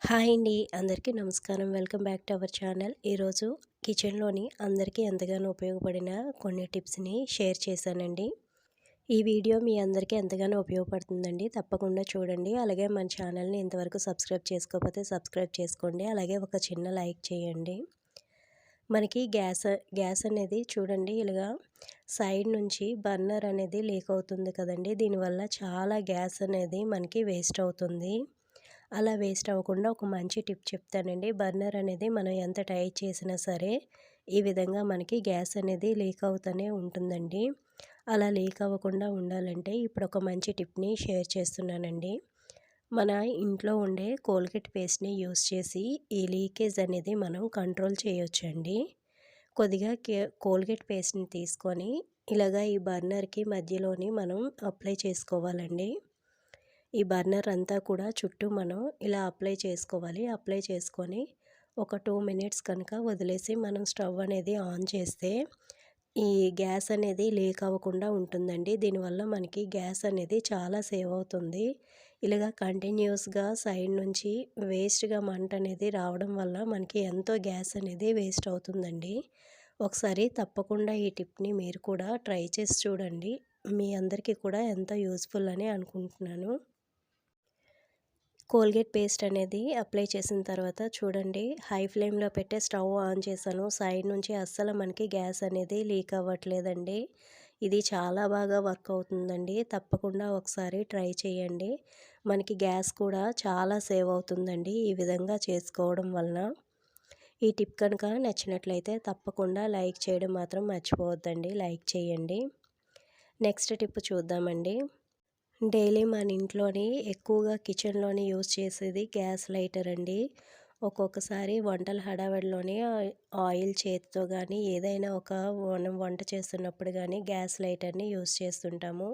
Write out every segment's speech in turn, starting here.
Hi అండి. అందరికీ నమస్కారం. Welcome back to our channel. ఈరోజు కిచెన్‌లోని అందరికీ ఎంతగానో ఉపయోగపడిన కొన్ని టిప్స్‌ని షేర్ చేశానండి. ఈ వీడియో మీ అందరికీ ఎంతగానో ఉపయోగపడుతుందండి. తప్పకుండా చూడండి. అలాగే మన ఛానల్‌ని ఇంతవరకు సబ్స్క్రైబ్ చేసుకోకపోతే సబ్స్క్రైబ్ చేసుకోండి. అలాగే ఒక చిన్న లైక్ చేయండి. మనకి గ్యాస్ అనేది చూడండి ఇలాగా సైడ్ నుంచి బర్నర్ అనేది లీక్ అవుతుంది కదండీ! దీనివల్ల చాలా గ్యాస్ అనేది మనకి వేస్ట్ అవుతుంది. అలా వేస్ట్ అవ్వకుండా ఒక మంచి టిప్ చెప్తానండి. బర్నర్ అనేది మనం ఎంత టైట్ చేసినా సరే, ఈ విధంగా మనకి గ్యాస్ అనేది లీక్ అవుతూనే ఉంటుందండి. అలా లీక్ అవ్వకుండా ఉండాలంటే ఇప్పుడు ఒక మంచి టిప్‌ని షేర్ చేస్తున్నానండి. మన ఇంట్లో ఉండే కోల్గేట్ పేస్ట్‌ని యూజ్ చేసి ఈ లీకేజ్ అనేది మనం కంట్రోల్ చేయొచ్చండి. కొద్దిగా కోల్గేట్ పేస్ట్‌ని తీసుకొని ఇలాగా ఈ బర్నర్‌కి మధ్యలోని మనం అప్లై చేసుకోవాలండి. ఈ బర్నర్ అంతా కూడా చుట్టూ మనం ఇలా అప్లై చేసుకోవాలి. అప్లై చేసుకొని ఒక 2 మినిట్స్ కనుక వదిలేసి మనం స్టవ్ అనేది ఆన్ చేస్తే ఈ గ్యాస్ అనేది లీక్ అవ్వకుండా ఉంటుందండి. దీనివల్ల మనకి గ్యాస్ అనేది చాలా సేవ్ అవుతుంది. ఇలాగ కంటిన్యూస్‌గా సైడ్ నుంచి వేస్ట్‌గా మంట అనేది రావడం వల్ల మనకి ఎంతో గ్యాస్ అనేది వేస్ట్ అవుతుందండి. ఒకసారి తప్పకుండా ఈ టిప్‌ని మీరు కూడా ట్రై చేసి చూడండి. మీ అందరికీ కూడా ఎంతో యూజ్‌ఫుల్ అని అనుకుంటున్నాను. కోల్గేట్ పేస్ట్ అనేది అప్లై చేసిన తర్వాత చూడండి హై ఫ్లేమ్‌లో పెట్టే స్టవ్ ఆన్ చేశాను. సైడ్ నుంచి అస్సలు మనకి గ్యాస్ అనేది లీక్ అవ్వట్లేదండి. ఇది చాలా బాగా వర్క్ అవుతుందండి. తప్పకుండా ఒకసారి ట్రై చేయండి. మనకి గ్యాస్ కూడా చాలా సేవ్ అవుతుందండి ఈ విధంగా చేసుకోవడం వలన. ఈ టిప్ కనుక నచ్చినట్లయితే తప్పకుండా లైక్ చేయడం మాత్రం మర్చిపోవద్దండి. లైక్ చేయండి. నెక్స్ట్ టిప్ చూద్దామండి. డైలీ మన ఇంట్లోని ఎక్కువగా కిచెన్‌లోని యూజ్ చేసేది గ్యాస్ లైటర్ అండి. ఒక్కొక్కసారి వంటల హడావిడిలోని ఆయిల్ చేతితో గానీ, ఏదైనా మనం వంట చేస్తున్నప్పుడు గానీ గ్యాస్ లైటర్‌ని యూజ్ చేస్తుంటాము.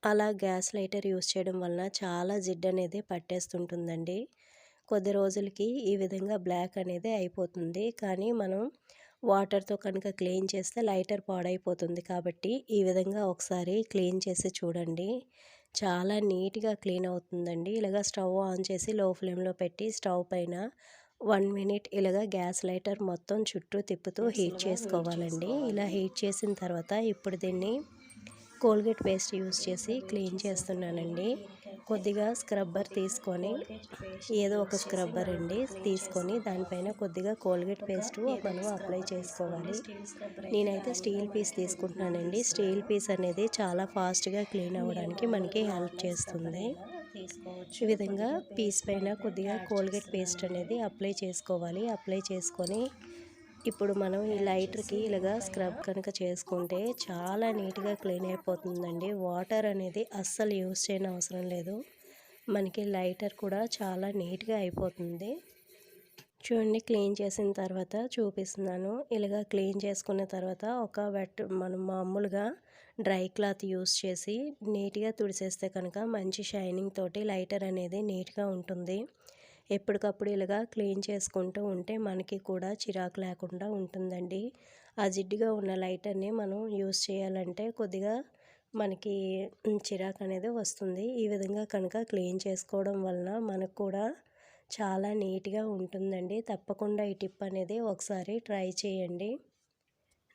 అలా గ్యాస్ లైటర్ యూజ్ చేయడం వలన చాలా జిడ్డనేది పట్టేస్తుంటుందండి. కొద్ది రోజులకి ఈ విధంగా బ్లాక్ అనేది అయిపోతుంది. కానీ మనం వాటర్‌తో కనుక క్లీన్ చేస్తే లైటర్ పాడైపోతుంది కాబట్టి ఈ విధంగా ఒకసారి క్లీన్ చేసి చూడండి. చాలా నీట్‌గా క్లీన్ అవుతుందండి. ఇలాగ స్టవ్ ఆన్ చేసి లో ఫ్లేమ్‌లో పెట్టి స్టవ్ పైన 1 మినిట్ ఇలాగ గ్యాస్ లైటర్ మొత్తం చుట్టూ తిప్పుతూ హీట్ చేసుకోవాలండి. ఇలా హీట్ చేసిన తర్వాత ఇప్పుడు దీన్ని కోల్గేట్ పేస్ట్ యూజ్ చేసి క్లీన్ చేస్తున్నానండి. కొద్దిగా స్క్రబ్బర్ తీసుకొని ఏదో ఒక స్క్రబ్బర్ అండి తీసుకొని దానిపైన కొద్దిగా కోల్గేట్ పేస్టు మనం అప్లై చేసుకోవాలి. నేనైతే స్టీల్ పీస్ తీసుకుంటున్నానండి. స్టీల్ పీస్ అనేది చాలా ఫాస్ట్‌గా క్లీన్ అవ్వడానికి మనకి హెల్ప్ చేస్తుంది. ఈ విధంగా పీస్ పైన కొద్దిగా కోల్గేట్ పేస్ట్ అనేది అప్లై చేసుకోవాలి. అప్లై చేసుకొని ఇప్పుడు మనం ఈ లైటర్‌కి ఇలాగా స్క్రబ్ కనుక చేసుకుంటే చాలా నీట్‌గా క్లీన్ అయిపోతుందండి. వాటర్ అనేది అస్సలు యూజ్ చేయనవసరం లేదు. మనకి లైటర్ కూడా చాలా నీట్‌గా అయిపోతుంది. చూడండి క్లీన్ చేసిన తర్వాత చూపిస్తున్నాను. ఇలాగ క్లీన్ చేసుకున్న తర్వాత మనం మామూలుగా డ్రై క్లాత్ యూస్ చేసి నీట్‌గా తుడిసేస్తే కనుక మంచి షైనింగ్ తోటి లైటర్ అనేది నీట్‌గా ఉంటుంది. ఎప్పటికప్పుడు ఇలాగా క్లీన్ చేసుకుంటూ ఉంటే మనకి కూడా చిరాకు లేకుండా ఉంటుందండి. ఆ జిడ్డుగా ఉన్న లైటర్‌ని మనం యూజ్ చేయాలంటే కొద్దిగా మనకి చిరాకు అనేది వస్తుంది. ఈ విధంగా కనుక క్లీన్ చేసుకోవడం వలన మనకు కూడా చాలా నీట్‌గా ఉంటుందండి. తప్పకుండా ఈ టిప్ అనేది ఒకసారి ట్రై చేయండి.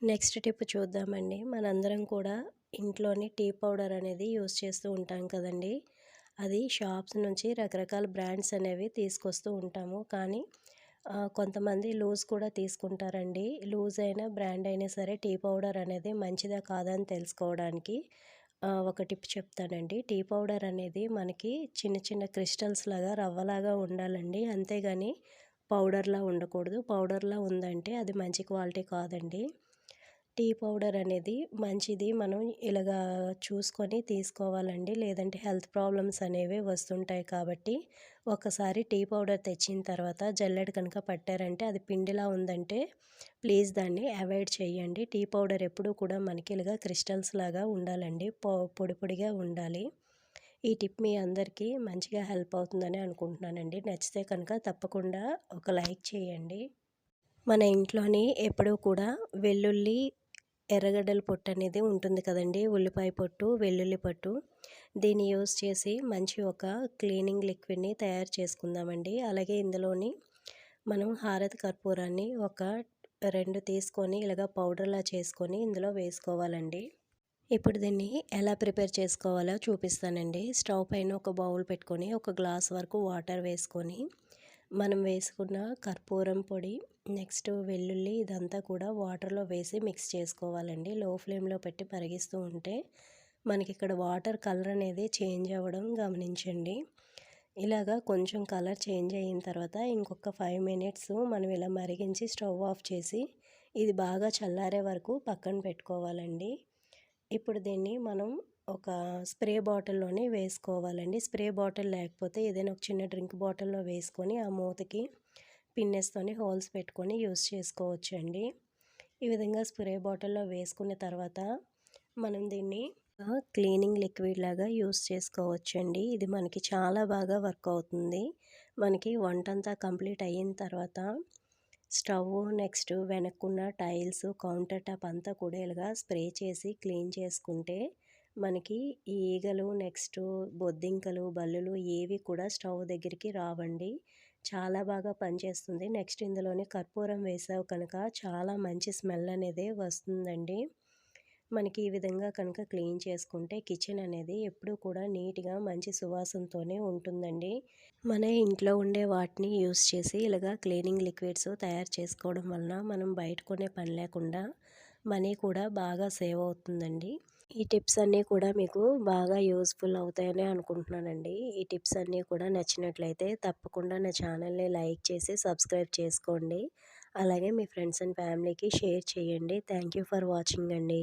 నెక్స్ట్ టిప్ చూద్దామండి. మనందరం కూడా ఇంట్లోని టీ పౌడర్ అనేది యూజ్ చేస్తూ ఉంటాం కదండీ! అది షాప్స్ నుంచి రకరకాల బ్రాండ్స్ అనేవి తీసుకొస్తూ ఉంటాము. కానీ కొంతమంది లూజ్ కూడా తీసుకుంటారండి. లూజ్ అయినా, బ్రాండ్ అయినా సరే టీ పౌడర్ అనేది మంచిదా కాదా అని తెలుసుకోవడానికి ఒక టిప్ చెప్తానండి. టీ పౌడర్ అనేది మనకి చిన్న చిన్న క్రిస్టల్స్ లాగా రవ్వలాగా ఉండాలండి. అంతేగాని పౌడర్‌లా ఉండకూడదు. పౌడర్‌లా ఉందంటే అది మంచి క్వాలిటీ కాదండి. టీ పౌడర్ అనేది మంచిది. మనం ఇలాగా చూసుకొని తీసుకోవాలండి. లేదంటే హెల్త్ ప్రాబ్లమ్స్ అనేవి వస్తుంటాయి కాబట్టి, ఒకసారి టీ పౌడర్ తెచ్చిన తర్వాత జల్లెడ కనుక పట్టారంటే అది పిండిలా ఉందంటే ప్లీజ్ దాన్ని అవాయిడ్ చేయండి. టీ పౌడర్ ఎప్పుడూ కూడా మనకి ఇలాగా క్రిస్టల్స్ లాగా ఉండాలండి. పొడి పొడిగా ఉండాలి. ఈ టిప్ మీ అందరికీ మంచిగా హెల్ప్ అవుతుందని అనుకుంటున్నానండి. నచ్చితే కనుక తప్పకుండా ఒక లైక్ చేయండి. మన ఇంట్లోని ఎప్పుడూ కూడా వెల్లుల్లి ఎర్రగడ్డల పొట్టు అనేది ఉంటుంది కదండీ! ఉల్లిపాయ పొట్టు, వెల్లుల్లి పొట్టు. దీన్ని యూజ్ చేసి మంచి ఒక క్లీనింగ్ లిక్విడ్‌ని తయారు చేసుకుందామండి. అలాగే ఇందులోని మనం హారతి కర్పూరాన్ని ఒక 2 తీసుకొని ఇలాగ పౌడర్‌లా చేసుకొని ఇందులో వేసుకోవాలండి. ఇప్పుడు దీన్ని ఎలా ప్రిపేర్ చేసుకోవాలో చూపిస్తానండి. స్టవ్ పైన ఒక బౌల్ పెట్టుకొని ఒక గ్లాస్ వరకు వాటర్ వేసుకొని మనం వేసుకున్న కర్పూరం పొడి, నెక్స్ట్ వెల్లుల్లి ఇదంతా కూడా వాటర్లో వేసి మిక్స్ చేసుకోవాలండి. లో ఫ్లేమ్లో పెట్టి మరిగిస్తూ ఉంటే మనకి ఇక్కడ వాటర్ కలర్ అనేది చేంజ్ అవ్వడం గమనించండి. ఇలాగా కొంచెం కలర్ చేంజ్ అయిన తర్వాత ఇంకొక 5 మినిట్స్ మనం ఇలా మరిగించి స్టవ్ ఆఫ్ చేసి ఇది బాగా చల్లారే వరకు పక్కన పెట్టుకోవాలండి. ఇప్పుడు దీన్ని మనం ఒక స్ప్రే బాటిల్‌లోని వేసుకోవాలండి. స్ప్రే బాటిల్ లేకపోతే ఏదైనా ఒక చిన్న డ్రింక్ బాటిల్‌లో వేసుకొని ఆ మూతకి పిన్నెస్తోని హోల్స్ పెట్టుకొని యూజ్ చేసుకోవచ్చండి. ఈ విధంగా స్ప్రే బాటిల్‌లో వేసుకున్న తర్వాత మనం దీన్ని క్లీనింగ్ లిక్విడ్ లాగా యూజ్ చేసుకోవచ్చండి. ఇది మనకి చాలా బాగా వర్క్ అవుతుంది. మనకి వంటంతా కంప్లీట్ అయిన తర్వాత స్టవ్ నెక్స్ట్ వెనక్కున్న టైల్స్, కౌంటర్ టాప్ అంతా కూడా ఇలాగా స్ప్రే చేసి క్లీన్ చేసుకుంటే మనకి ఈగలు, నెక్స్ట్ బొద్దింకలు, బల్లులు ఏవి కూడా స్టవ్ దగ్గరికి రావండి. చాలా బాగా పనిచేస్తుంది. నెక్స్ట్ ఇందులోని కర్పూరం వేసావు కనుక చాలా మంచి స్మెల్ అనేది వస్తుందండి. మనకి ఈ విధంగా కనుక క్లీన్ చేసుకుంటే కిచెన్ అనేది ఎప్పుడూ కూడా నీట్‌గా మంచి సువాసనతోనే ఉంటుందండి. మన ఇంట్లో ఉండే వాటిని యూజ్ చేసి ఇలాగా క్లీనింగ్ లిక్విడ్స్ తయారు చేసుకోవడం వలన మనం బయట కొనే పని లేకుండా మనీ కూడా బాగా సేవ్ అవుతుందండి. ఈ టిప్స్ అన్నీ కూడా మీకు బాగా యూజ్‌ఫుల్ అవుతాయని అనుకుంటున్నానండి. ఈ టిప్స్ అన్నీ కూడా నచ్చినట్లయితే తప్పకుండా నా ఛానల్‌ని లైక్ చేసి సబ్స్క్రైబ్ చేసుకోండి. అలాగే మీ ఫ్రెండ్స్ అండ్ ఫ్యామిలీకి షేర్ చేయండి. థ్యాంక్ యూ ఫర్ వాచింగ్ అండి.